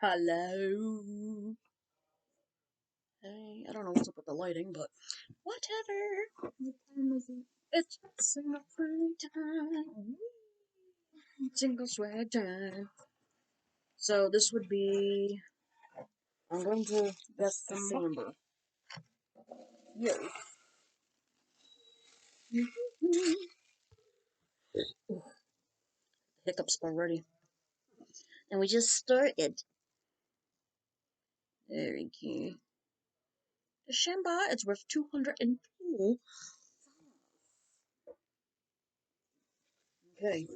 Hello. Hey, I don't know what's up with the lighting, but whatever. What time is it? It's single free time. Single swag time. So this would be. I'm going to guess December. Yes. Hiccups already. And we just started. There we go. The Shamba, it's worth 202. Okay.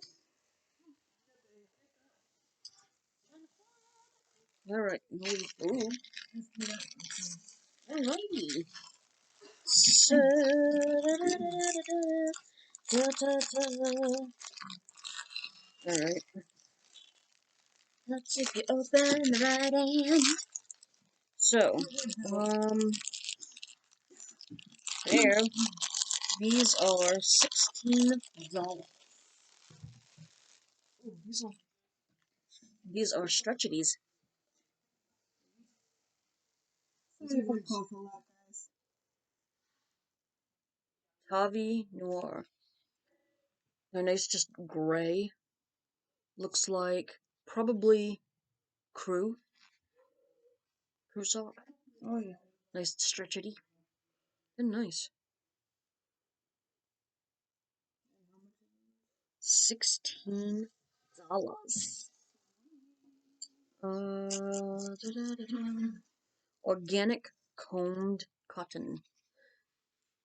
Alright. Ooh. Alrighty. So, alright. Let's see if you open the right hand. So, there. These are $16. Ooh, these are stretchities. Sorry for cough a lot, guys. Tavi Noir. They're nice, just gray. Looks like probably crew sock. Oh yeah. Nice stretchity. They're nice. $16. Organic combed cotton.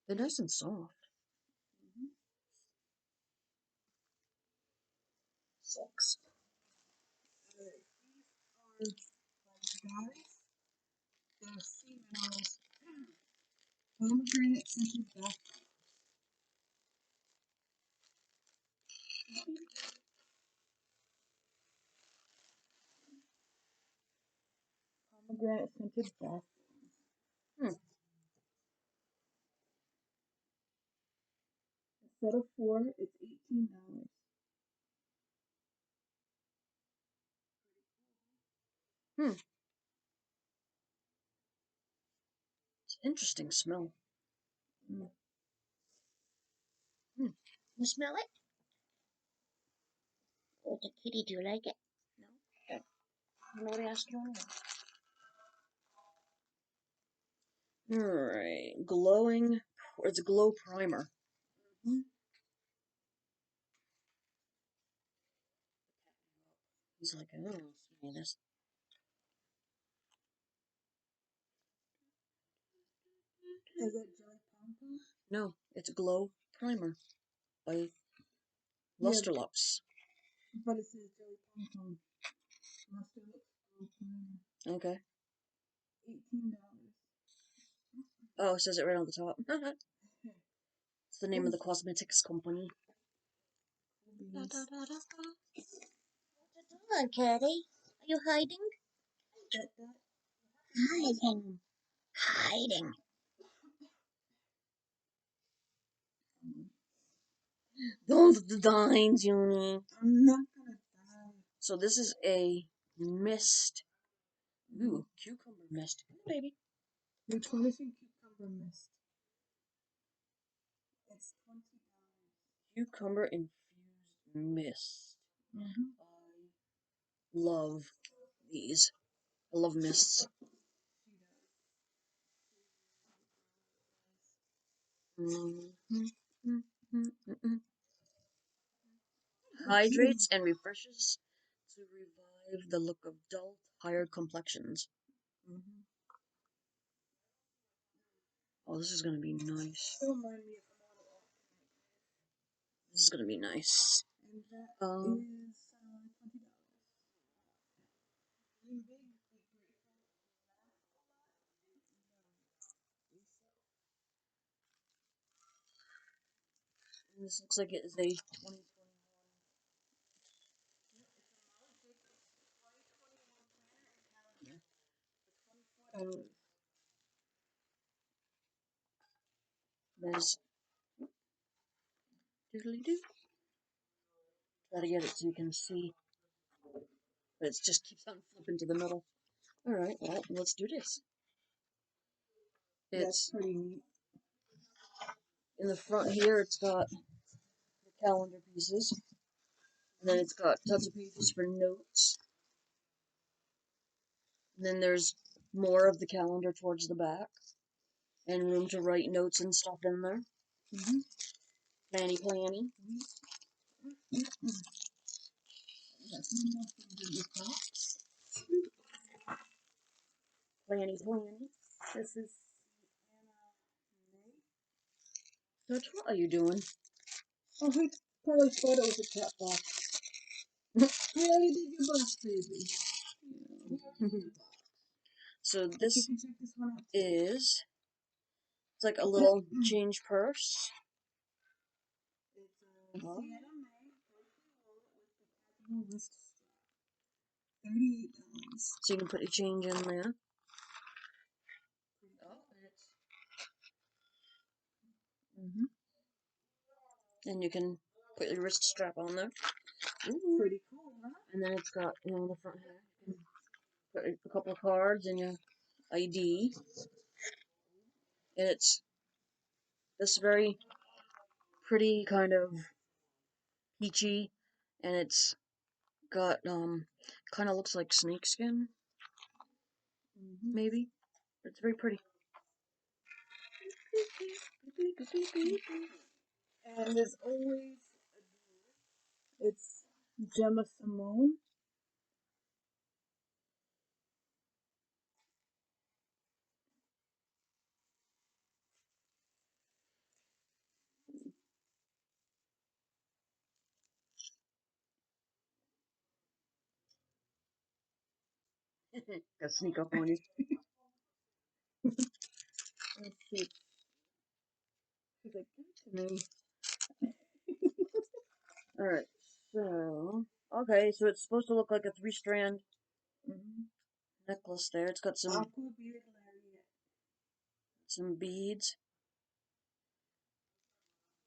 They're nice and soft. 6. Guys, the females pomegranate scented bath. Pomegranate scented bath. Instead of 4, it's $18. It's an interesting smell. You smell it? Oh, the kitty, do you like it? No? Okay. Nobody asked you anyway. Alright. Glowing. It's a glow primer. He's like, I don't know if you this. Is it Joy Pom-Pom? No, it's Glow Primer by Lustrelux. But it says Joy Pom-Pom. Lustrelux Glow Primer. Okay. $18. Oh, it says it right on the top. It's the name of the cosmetics company. What you doing, Caddy? Are you hiding? Hiding. Hiding. Don't die, Junie. I'm not gonna die. So this is a mist. Ooh, cucumber mist. Come on, baby. Which one is in cucumber mist? It's $20. Cucumber infused mist. Mm-hmm. I love these. I love mists. Hydrates and refreshes to revive the look of dull, tired complexions. Oh, this is gonna be nice. This is gonna be nice. And that is $20. This looks like it is a 2021. There's doodly doo. Try to get it so you can see. But it just keeps on flipping to the middle. Alright, well, let's do this. That's It's pretty neat. in the front here, it's got the calendar pieces. And then it's got tons of pages for notes. And then there's more of the calendar towards the back. And room to write notes and stuff in there. Mm-hmm. Planny planny. Planny planny. This is Dutch, what are you doing? Oh, he probably thought it was a cat box. We already did your box, baby. So You this can check this one out. is, it's like a little change purse. It's a Sienna May wallet with detachable wrist strap. $38. So you can put your change in there. And you can put your wrist strap on there. Ooh. Pretty cool, huh? And then it's got, you know, in the front here, you can put a couple of cards and your ID. And it's this very pretty kind of peachy, and it's got kind of looks like snakeskin, maybe. It's very pretty. And as always, it's Gemma Simone. Gotta sneak up on you. Let's see. She's like, give it to me. Alright, so okay, so it's supposed to look like a 3-strand necklace there. It's got Aqua Beard Lariat. some beads.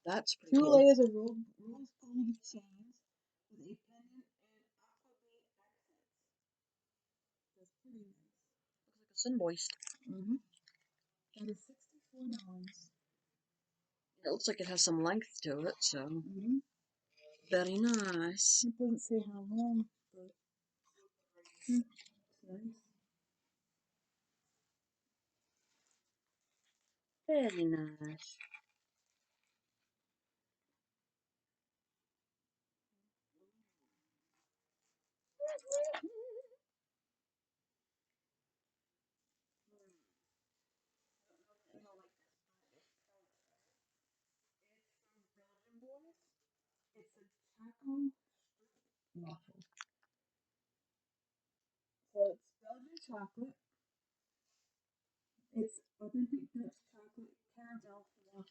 That's pretty Two cool. layers of rose gold chains with a pendant and aqua bead accents. That's pretty nice. Looks like a symbiote. That is $64. It looks like it has some length to it, so very nice. It doesn't say how long, but it's nice. Very nice. It's a taco waffle. So it's Belgian chocolate. It's authentic Dutch chocolate caramel waffle.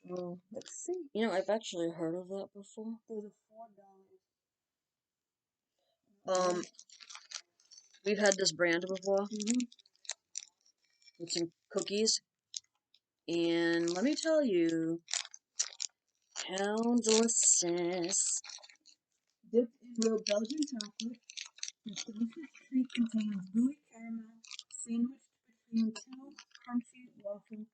So let's see. You know, I've actually heard of that before. Those are $4. We've had this brand before with some cookies, and let me tell you, how delicious. Dipped in real Belgian chocolate, this delicious treat contains gooey caramel sandwiched between two crunchy waffle cookies.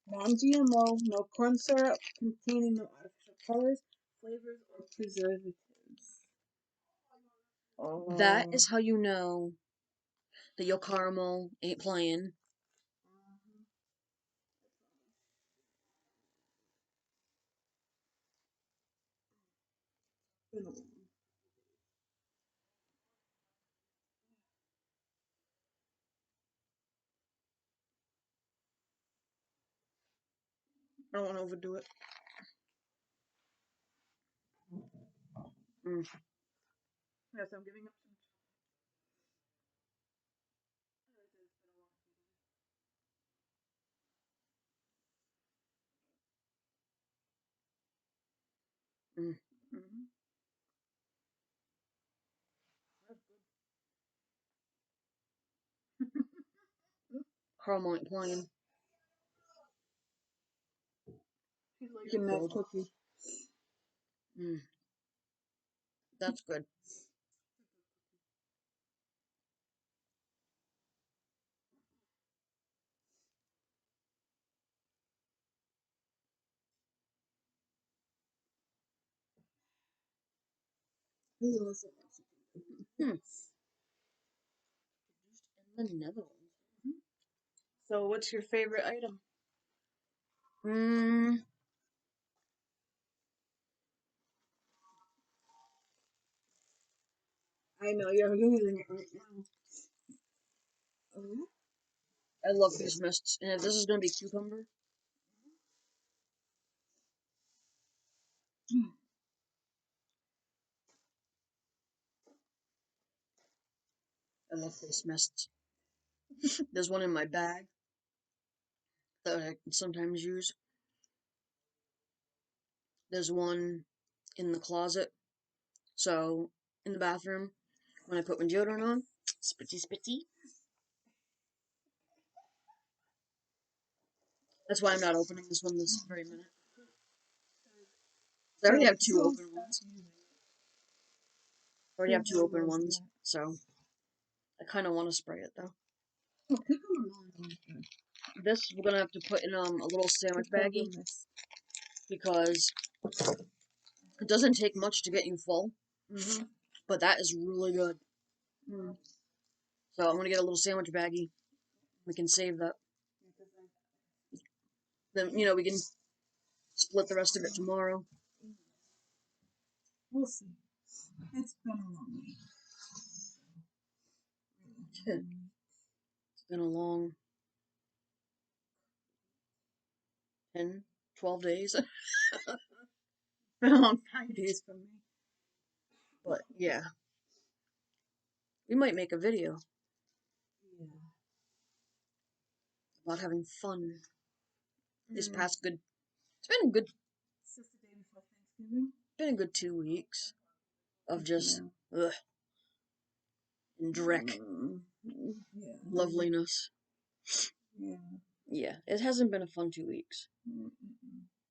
Non-GMO, no corn syrup, containing no artificial colors, flavors, or preservatives. Oh. That is how you know that your caramel ain't playing. I don't want to overdo it. Yes, I'm giving up some. Caramel ain't playing. She's liking that cookie. That's good. Who else in Mexico? Hmm. In the Netherlands. So, what's your favorite item? Hmm. I know you're using it right now. Oh, I love these mists. And if this is gonna be cucumber, I love face mists. There's one in my bag that I can sometimes use. There's one in the closet. So, in the bathroom, when I put my deodorant on, spitty spitty. That's why I'm not opening this one this very minute. I already have two open ones. I already have two open ones, so I kind of want to spray it though. Oh, cucumber melon. This we're gonna have to put in a little sandwich baggie because it doesn't take much to get you full. But that is really good. So I'm gonna get a little sandwich baggie. We can save that. Then we can split the rest of it tomorrow. We'll see. It's been a long week. It's been a long 10, 12 days. Been a long 5 days for me. But yeah. We might make a video Yeah. about having fun this past good. It's been a good. It's just the day before Thanksgiving. Been a good 2 weeks of just ugh, and dreck loveliness. Yeah. Yeah, it hasn't been a fun 2 weeks.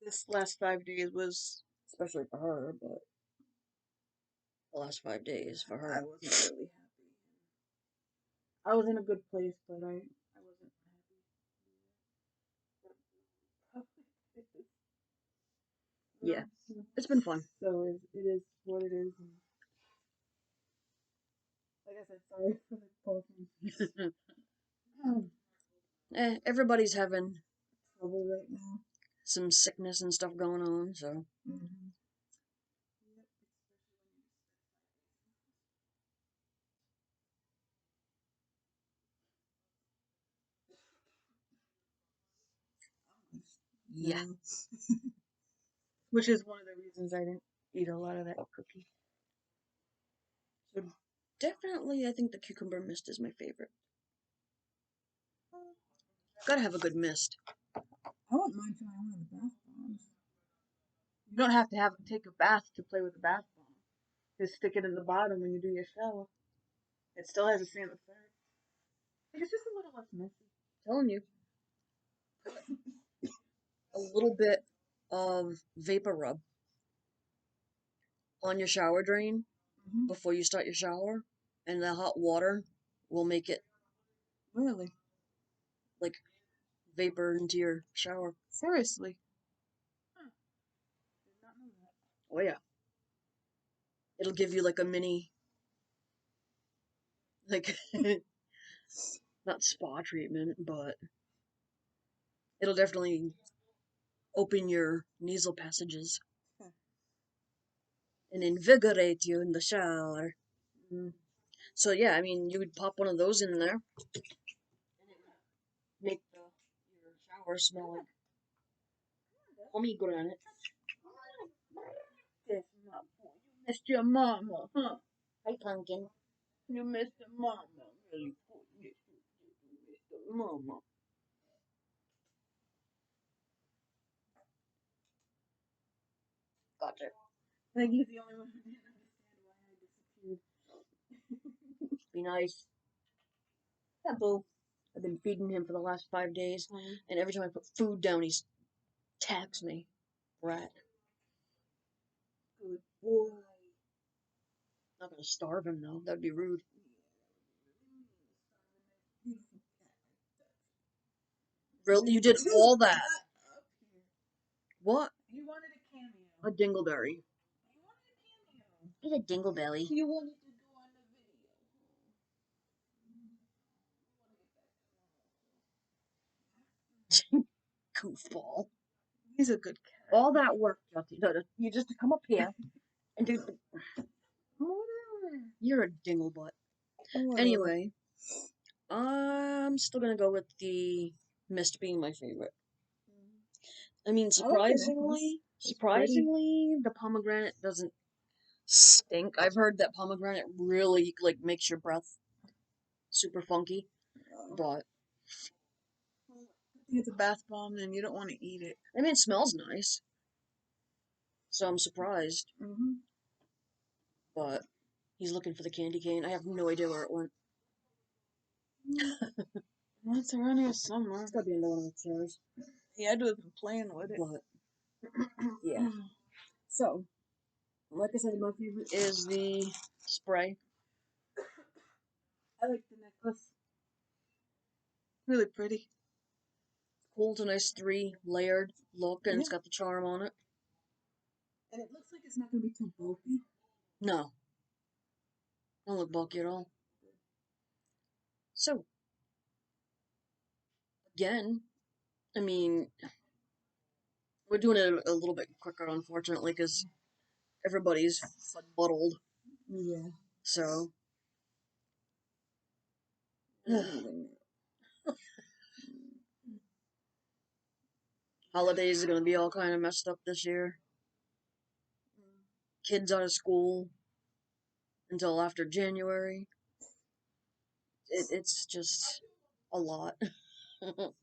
This last 5 days was, Especially for her, but the last 5 days for I her. wasn't really happy. I was in a good place, but I wasn't happy. Yeah, it's been fun. So it is what it is. And like I said, sorry for the talking. Everybody's having Trouble right now. some sickness and stuff going on, so. Yeah. Which is one of the reasons I didn't eat a lot of that cookie. So definitely, I think the cucumber mist is my favorite. Gotta have a good mist. I wouldn't mind trying one of the bath bombs. You don't have to take a bath to play with the bath bomb. Just stick it in the bottom when you do your shower. It still has the same effect. It's just a little less messy. I'm telling you. A little bit of vapor rub on your shower drain before you start your shower, and the hot water will make it Really? like vapor into your shower. Seriously? Huh. Did not know that. Oh yeah. It'll give you like a mini, like, not spa treatment, but it'll definitely open your nasal passages and invigorate you in the shower. So yeah, I mean, you would pop one of those in there, and it would make your shower smell like pomegranate. Yes, my boy. You missed your mama, huh? Hi, pumpkin. You missed your mama. Really? Yes, you missed your mama. Gotcha. I think he's the only one who didn't understand why I disappeared. Be nice. Yeah, boo. I've been feeding him for the last 5 days, and every time I put food down, he attacks me. Rat. Good boy. Not gonna starve him though. That'd be rude. Really? You did all that? What? He wanted a cameo. A dingleberry. He wanted a cameo. He's a dingleberry. You wanted to go on the video. Goofball. He's a good cat. All that work, Jotty. You just to come up here and do. You're a dinglebutt. Anyway, I'm still gonna go with the mist being my favorite. I mean, surprisingly, the pomegranate doesn't stink. I've heard that pomegranate really like makes your breath super funky, but It's a bath bomb, and you don't want to eat it. I mean, it smells nice, so I'm surprised. But he's looking for the candy cane. I have no idea where it went. It's around here somewhere. It's gotta be under one of the chairs. He had to have been playing with it. But yeah. So, like I said, my favorite is the spray. I like the necklace. Really pretty. Cool, it's a nice 3-layered look, and it's got the charm on it. And it looks like it's not going to be too bulky. No. Don't look bulky at all. So, again, I mean, we're doing it a little bit quicker, unfortunately, because everybody's fuddled. Yeah. So, holidays are going to be all kind of messed up this year. Kids out of school until after January. It's just a lot. A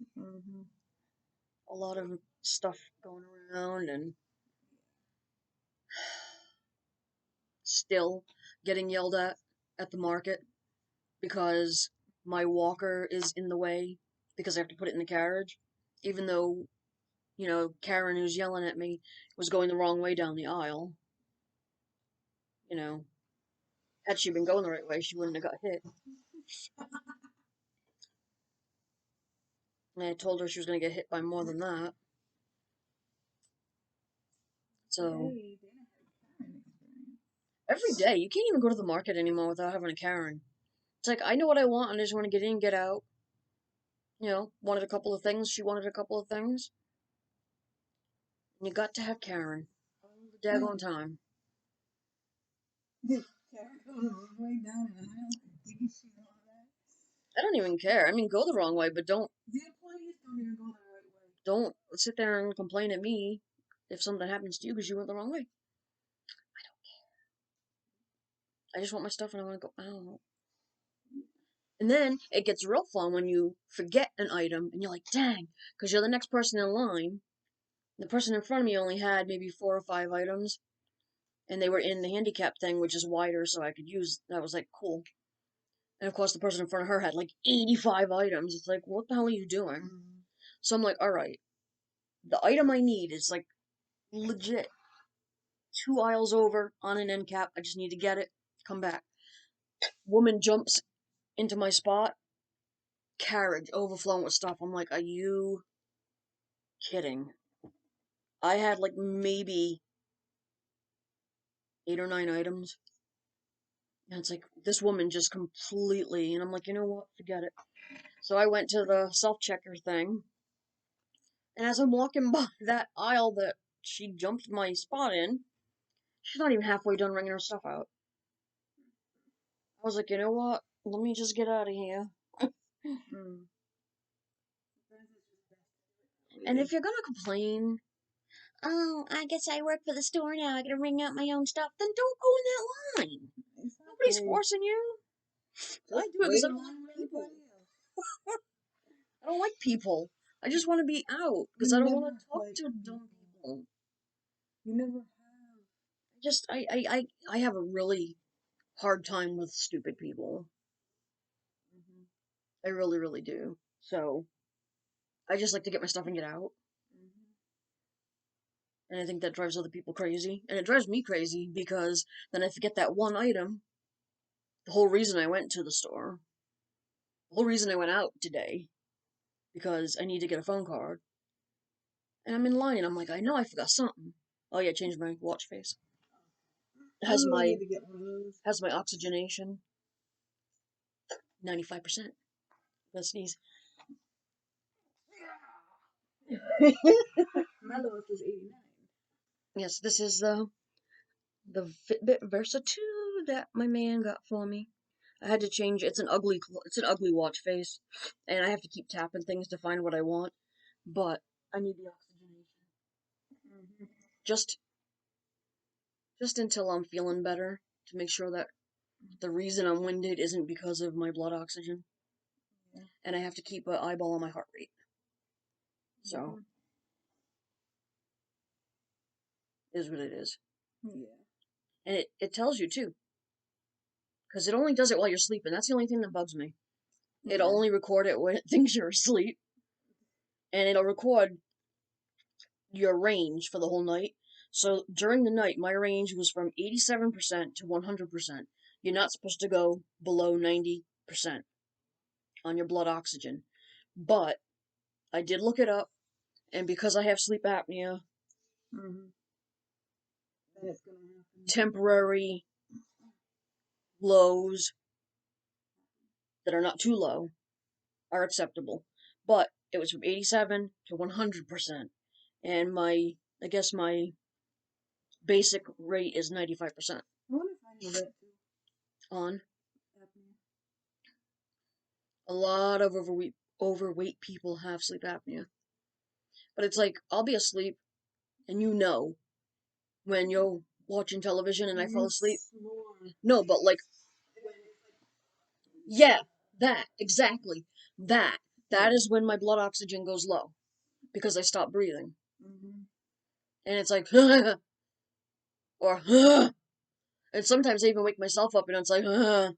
lot of stuff going around, and still getting yelled at the market because my walker is in the way because I have to put it in the carriage, even though, you know, Karen, who's yelling at me, was going the wrong way down the aisle. You know, had she been going the right way, she wouldn't have got hit. And I told her she was going to get hit by more than that. So, every day, you can't even go to the market anymore without having a Karen. It's like, I know what I want, and I just want to get in, get out. You know, wanted a couple of things, she wanted a couple of things. And you got to have Karen. All the daggone time. Karen going the wrong way down the aisle. Did you see all that? I don't even care. I mean, go the wrong way, but don't. The employees don't even go the right way. Don't sit there and complain at me if something happens to you because you went the wrong way. I don't care. I just want my stuff and I want to go out. And then it gets real fun when you forget an item and you're like, dang, because you're the next person in line. The person in front of me only had maybe 4 or 5 items, and they were in the handicap thing, which is wider, so I could use. That was like cool. And of course, the person in front of her had like 85 items. It's like, what the hell are you doing? So I'm like, all right, the item I need is like legit 2 aisles over on an end cap. I just need to get it, come back. Woman jumps into my spot, carriage overflowing with stuff. I'm like, are you kidding? I had like maybe 8 or 9 items. And it's like, this woman just completely, and I'm like, you know what, forget it. So I went to the self-checker thing, and as I'm walking by that aisle that she jumped my spot in, she's not even halfway done ringing her stuff out. I was like, you know what, let me just get out of here. And if you're gonna complain, oh, I guess I work for the store now, I gotta ring out my own stuff, then don't go in that line. Nobody's forcing you. I do it because I don't like people. I don't like people. I just want to be out because I don't want to talk to dumb people. You never have. Just I have a really hard time with stupid people. I really, really do. So I just like to get my stuff and get out. And I think that drives other people crazy. And it drives me crazy because then I forget that one item. The whole reason I went to the store. The whole reason I went out today. Because I need to get a phone card. And I'm in line and I'm like, I know I forgot something. Oh yeah, change my watch face. Has I my need to get one of those. has my oxygenation 95%. Let's sneeze. My lowest was 89. Yes, this is the Fitbit Versa 2 that my man got for me. I had to change. It's an ugly watch face, and I have to keep tapping things to find what I want. But I need the oxygenation just until I'm feeling better, to make sure that the reason I'm winded isn't because of my blood oxygen. Yeah. And I have to keep an eyeball on my heart rate. So is what it is. Yeah. And it tells you too, because it only does it while you're sleeping. That's the only thing that bugs me. It'll only record it when it thinks you're asleep, and it'll record your range for the whole night. So during the night, my range was from 87% to 100%. You're not supposed to go below 90% on your blood oxygen. But I did look it up, and because I have sleep apnea, Then it's gonna happen. temporary lows that are not too low are acceptable. But it was from 87 to 100%. And I guess my basic rate is 95% I wonder if I know that too. on. Apnea. A lot of overweight people have sleep apnea. But it's like, I'll be asleep, and when you're watching television and I fall asleep. Snore. No, but like, yeah, exactly. That is when my blood oxygen goes low, because I stop breathing. And it's like, or, and sometimes I even wake myself up and it's like, and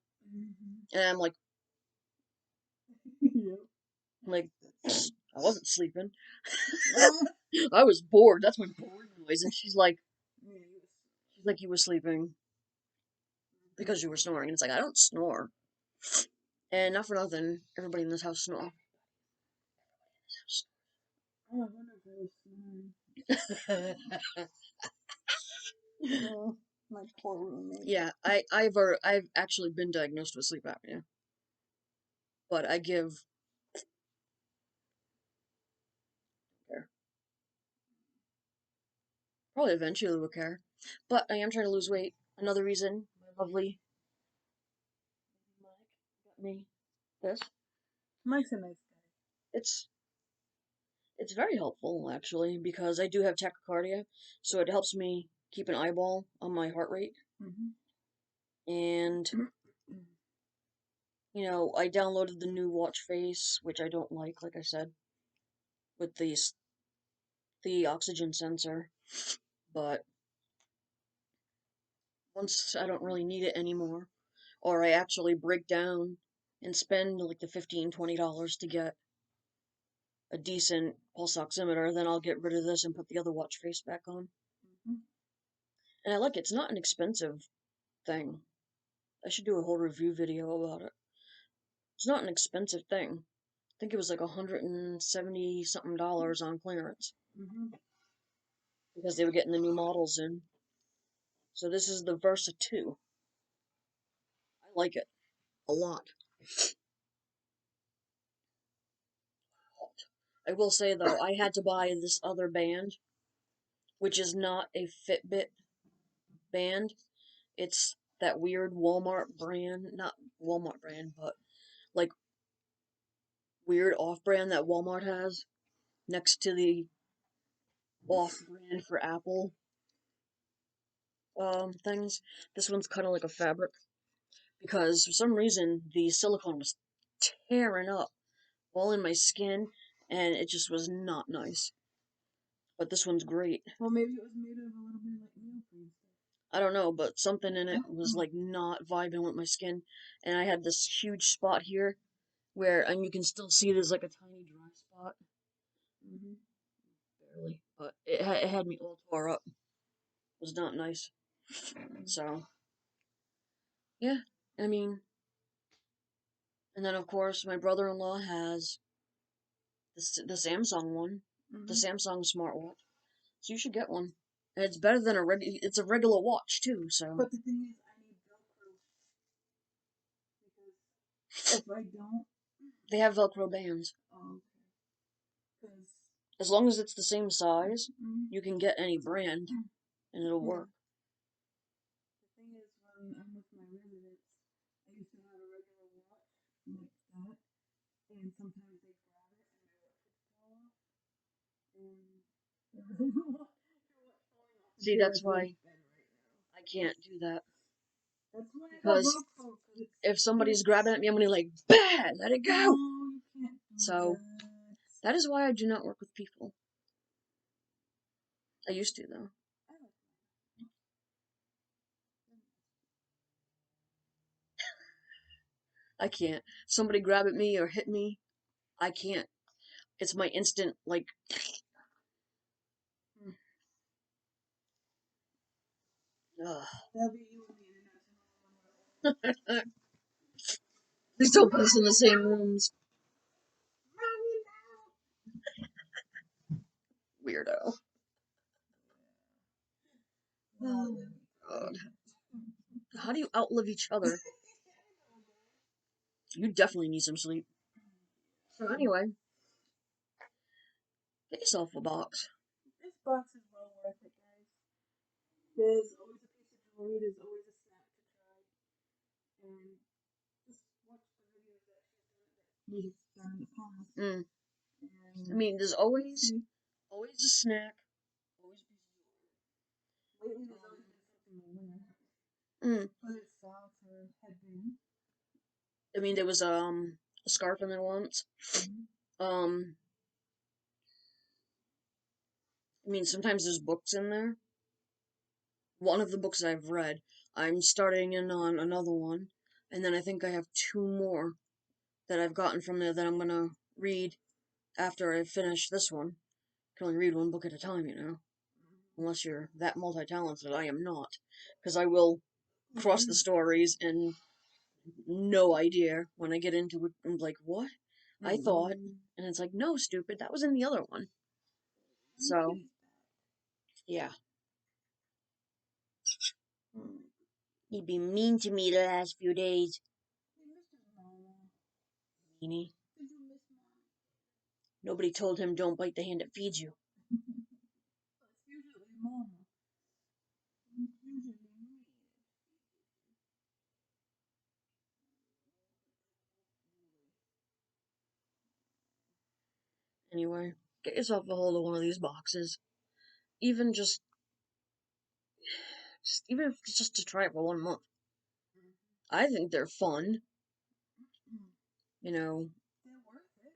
I'm like, Yep. I wasn't sleeping. I was bored. That's my bored noise. And she's like, you were sleeping because you were snoring. And it's like, I don't snore. And not for nothing, everybody in this house snore. Oh, I wonder if I was snoring. Oh, my poor roommate. Yeah, I've actually been diagnosed with sleep apnea. But I give care. Probably eventually will care. But I am trying to lose weight. Another reason my lovely Mike got me this. Mike's a nice guy. It's very helpful actually, because I do have tachycardia, so it helps me keep an eyeball on my heart rate. And I downloaded the new watch face, which I don't like I said, with the oxygen sensor. But once I don't really need it anymore, or I actually break down and spend like the $15-20 to get a decent pulse oximeter, then I'll get rid of this and put the other watch face back on. And I like it. It's not an expensive thing. I should do a whole review video about it. It's not an expensive thing. I think it was like $170 something on clearance. Because they were getting the new models in. So this is the Versa 2. I like it a lot. I will say though, I had to buy this other band, which is not a Fitbit band. It's that weird Walmart brand, not Walmart brand, but like weird off-brand that Walmart has next to the off-brand for Apple things. This one's kind of like a fabric, because for some reason the silicone was tearing up all in my skin, and it just was not nice. But this one's great. Well, maybe it was made of a little bit like neoprene. I don't know, but something in it was like not vibing with my skin, and I had this huge spot here and you can still see there's like a tiny dry spot. Barely, but it had me all tore up. It was not nice. So, yeah, I mean, and then of course my brother-in-law has the Samsung one, the Samsung smartwatch. So you should get one. And it's better than it's a regular watch too, so. But the thing is, I need Velcro. Because if I don't... They have Velcro bands. Oh, okay. Because... As long as it's the same size, you can get any brand, and it'll work. The thing is, when I'm with my residents, I used to have a regular watch like that, and sometimes they grab it and my watch would fall off. See, that's why I can't do that. That's why Because if somebody's grabbing at me, I'm gonna like, bad, let it go. No, you can't do So that is why I do not work with people. I used to though. I can't. Somebody grab at me or hit me, I can't. It's my instant like. That'll be you and the international. Please don't put us in the same rooms. Weirdo. Oh God. How do you outlive each other? You definitely need some sleep. So anyway, get yourself a box. This box is well worth it, guys. There's always a piece of jewelry, there's always a snack to try. And just watch the videos that she's done in the past. I mean, there's always a snack. Always a piece of jewelry. Lately, there's always been something to wear. Whether it's socks or headband. I mean, there was a scarf in there once. I mean, sometimes there's books in there. One of the books I've read, I'm starting in on another one, and then I think I have 2 more that I've gotten from there that I'm gonna read after I finish this one. I can only read 1 book at a time, you know. Unless you're that multi-talented, I am not. Because I will cross the stories and no idea when I get into it. I'm like, what? I thought. And it's like, no, stupid, that was in the other one. So, yeah. He'd be mean to me the last few days. Meanie. Nobody told him don't bite the hand that feeds you. It's usually Mama. It's usually me. Anyway, get yourself a hold of one of these boxes. Even even if it's just to try it for 1 month. I think they're fun. You know, They're worth it.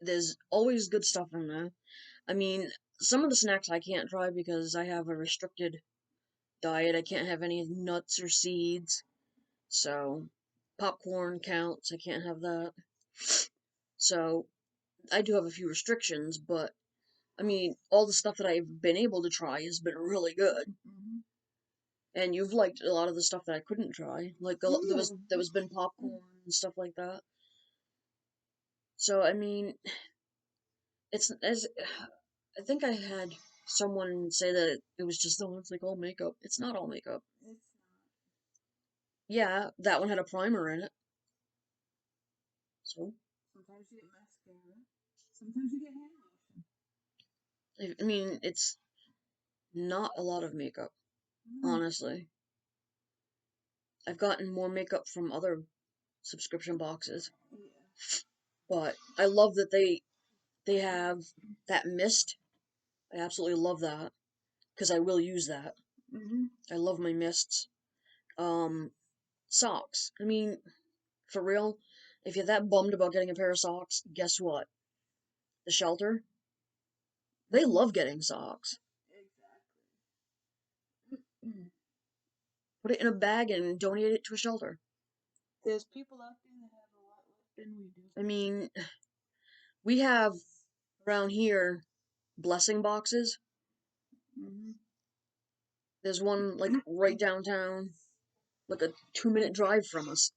there's always good stuff in there. I mean, some of the snacks I can't try because I have a restricted diet. I can't have any nuts or seeds. So, popcorn counts. I can't have that. So, I do have a few restrictions, but I mean, all the stuff that I've been able to try has been really good. And you've liked a lot of the stuff that I couldn't try. Like, there was been popcorn and stuff like that. So, I mean, I think I had someone say that it was just, oh, it's like all makeup. It's not all makeup. It's not. Yeah, that one had a primer in it. So? Sometimes you get mascara. Sometimes you get hand lotion. I mean, it's not a lot of makeup, honestly. I've gotten more makeup from other subscription boxes. Yeah. But I love that they have that mist. I absolutely love that. Because I will use that. I love my mists. Socks. I mean, for real, if you're that bummed about getting a pair of socks, guess what? The shelter, they love getting socks. Exactly. Put it in a bag and donate it to a shelter. There's people out there that have a lot less than we do. I mean, we have around here blessing boxes. There's one like right downtown, like a 2-minute drive from us.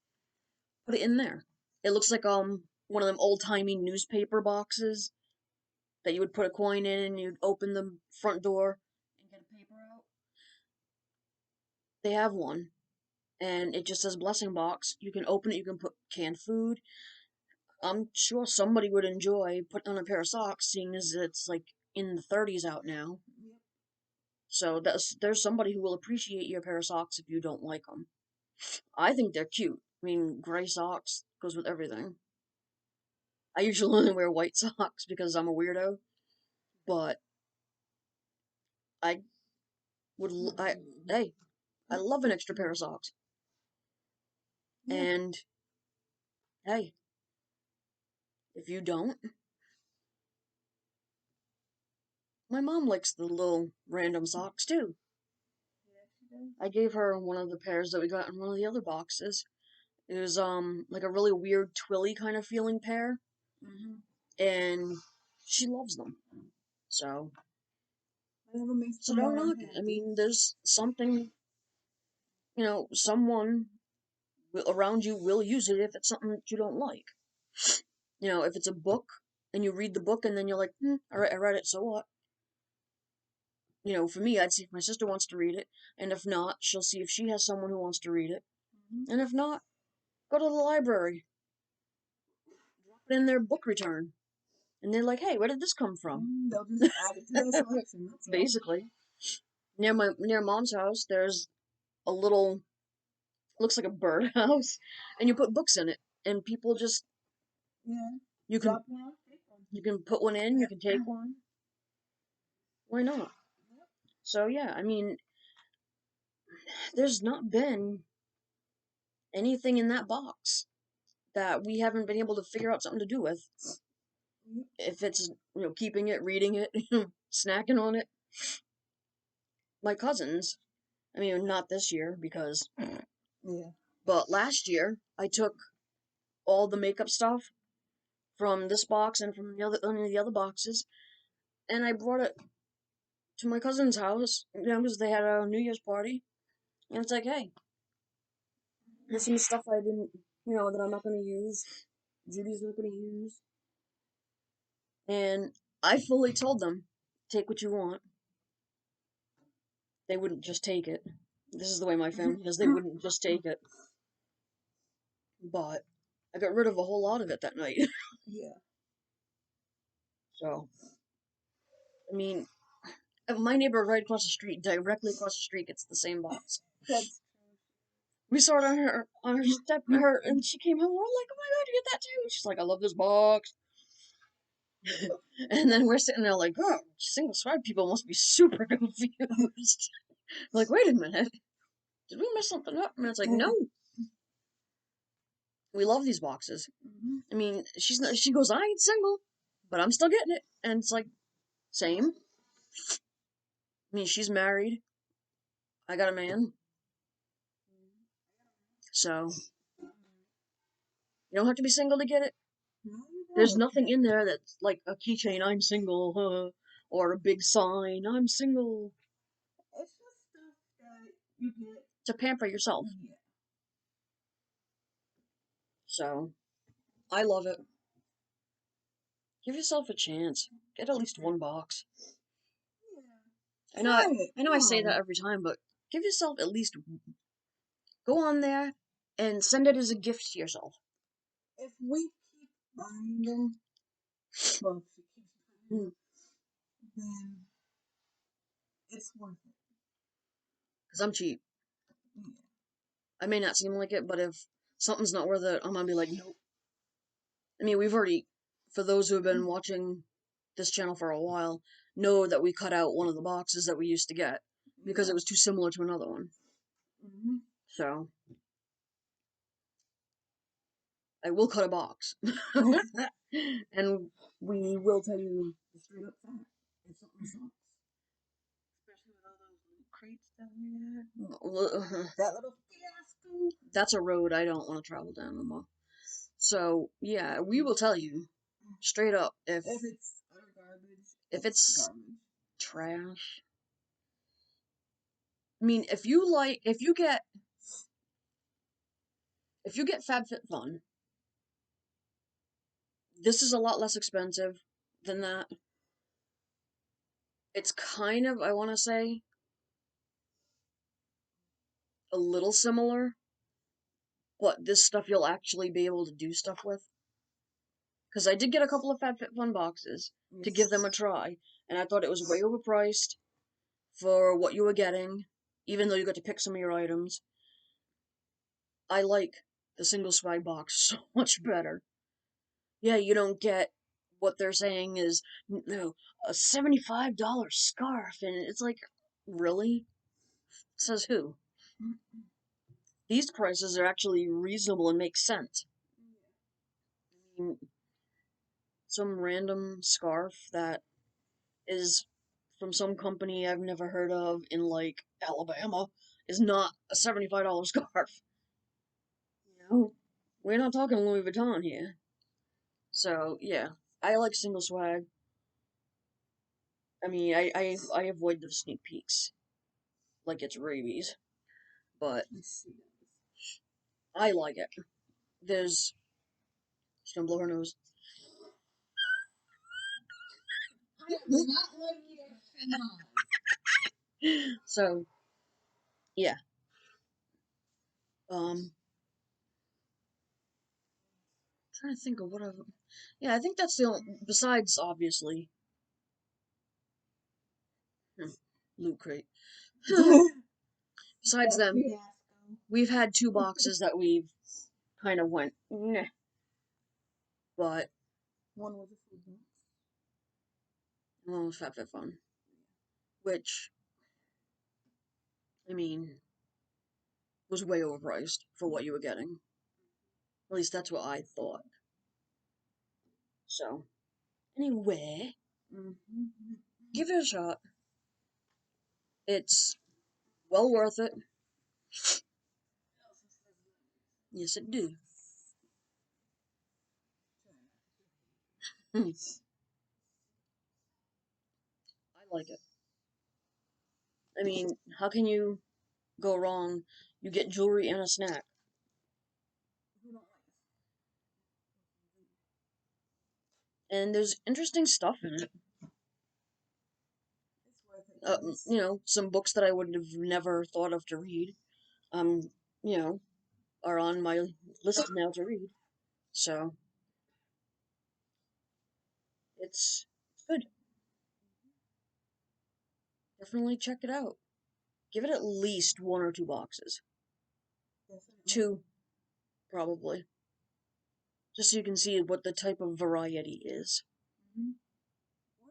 Put it in there. It looks like one of them old-timey newspaper boxes that you would put a coin in and you'd open the front door and get a they have one, and it just says blessing box. You can open it, you can put canned food. I'm sure somebody would enjoy putting on a pair of socks, seeing as it's like in the 30s out now. Yep. So there's somebody who will appreciate your pair of socks if you don't like them. I think they're cute. I mean, gray socks goes with everything. I usually only wear white socks because I'm a weirdo, but I hey, I love an extra pair of socks. Yeah. And hey, if you don't, my mom likes the little random socks too. Yeah, she does. I gave her one of the pairs that we got in one of the other boxes. It was like a really weird twilly kind of feeling pair, and she loves them. So Whatever makes so the don't mom knock it. I happy. mean, there's something, someone around you will use it if it's something that you don't like. If it's a book and you read the book and then you're like, all right, I read it, so what? For me, I'd see if my sister wants to read it, and if not, she'll see if she has someone who wants to read it, and if not, go to the library, drop it in their book return, and they're like, hey, where did this come from? They'll just add it to their selection. That's all. Basically, near mom's house, there's a little, looks like a birdhouse, and you put books in it, and people just, Yeah. you can Drop one off, take one. you can put one in, you can take one. Why not? So yeah, I mean, there's not been anything in that box that we haven't been able to figure out something to do with. If it's, keeping it, reading it, snacking on it. My cousins, I mean, not this year because, Yeah. but last year, I took all the makeup stuff from this box and from one of the other boxes, and I brought it to my cousin's house, because they had a New Year's party, and it's like, hey, there's some stuff I didn't, that I'm not going to use, Judy's not going to use, and I fully told them, take what you want. They wouldn't just take it. This is the way my family is, they wouldn't just take it. But I got rid of a whole lot of it that night. Yeah. So, I mean, my neighbor right across the street, directly across the street, gets the same box. That's We saw it on her step, and she came home. We're like, "Oh my god, you get that too?" She's like, "I love this box." And then we're sitting there like, "Oh, single swag people must be super confused." Like, wait a minute, did we mess something up? And it's like, no, we love these boxes. I mean, she goes, I ain't single, but I'm still getting it, and it's like, same. I mean, she's married. I got a man. So, you don't have to be single to get it. There's nothing in there that's like a keychain, I'm single, or a big sign, I'm single. It's just stuff that you get To pamper yourself. Yeah. So, I love it. Give yourself a chance. Get at least one box. Yeah. I know I say that every time, but give yourself at least, go on there and send it as a gift to yourself. If we keep buying them, well, if she keeps buying them, then it's worth it. Because I'm cheap. Yeah. I may not seem like it, but if something's not worth it, I'm gonna be like, nope. I mean, we've already, for those who have been watching this channel for a while, know that we cut out one of the boxes that we used to get because it was too similar to another one. So, I will cut a box. And we will tell you The straight up fact. It's something sucks. Especially with all those loot crates down there. That little fiasco. That's a road I don't want to travel down no more. So, yeah, we will tell you straight up if it's utter garbage. If it's garbage. Trash. I mean, if you get FabFitFun, this is a lot less expensive than that. It's kind of, I want to say, a little similar, but this stuff you'll actually be able to do stuff with. Because I did get a couple of FabFitFun boxes to give them a try, and I thought it was way overpriced for what you were getting, even though you got to pick some of your items. I like the single swag box so much better. Yeah, you don't get what they're saying is, no, a $75 scarf, and it's like, really? Says who? These prices are actually reasonable and make sense. I mean, some random scarf that is from some company I've never heard of in, like, Alabama is not a $75 scarf. You know? We're not talking Louis Vuitton here. So, yeah. I like single swag. I mean, I avoid the sneak peeks like it's rabies. But I like it. There's... She's gonna blow her nose. I do not like you. So, yeah. I'm trying to think of what I've... Yeah, I think that's the only... Besides, obviously... Loot Crate. Besides them, we've had 2 boxes that we've kind of went, nah. But One was a food box. one was FabFitFun. Which, I mean, was way overpriced for what you were getting. At least that's what I thought. So, anyway, give it a shot. It's well worth it. Yes, it do. I like it. I mean, how can you go wrong? You get jewelry and a snack. And there's interesting stuff in it. You know, some books that I would have never thought of to read, you know, are on my list now to read. So, it's good. Definitely check it out. Give it at least 1 or 2 boxes. 2, probably. Just so you can see what the type of variety is. Or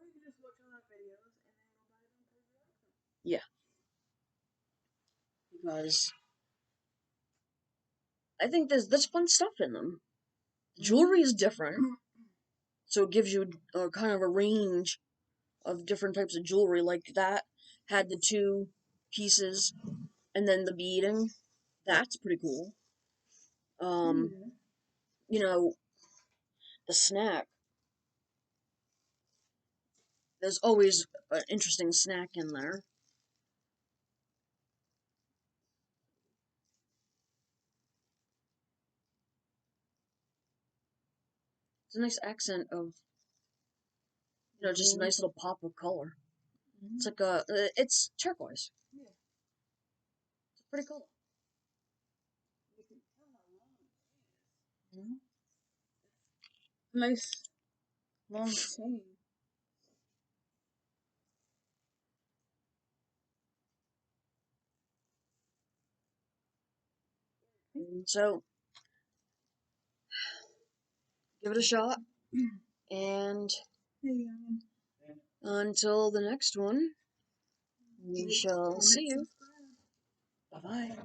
you can just watch all our videos and then you'll buy them for the Yeah. Because I think there's fun stuff in them. The jewelry is different, so it gives you kind of a range of different types of jewelry. Like that had the 2 pieces and then the beading. That's pretty cool. You know, the snack. There's always an interesting snack in there. It's a nice accent of, you know, just a nice little pop of color. It's like it's turquoise. Yeah. It's pretty cool. You can tell how long it is. Nice long chain. So, give it a shot. And until the next one, we shall see you. Bye-bye.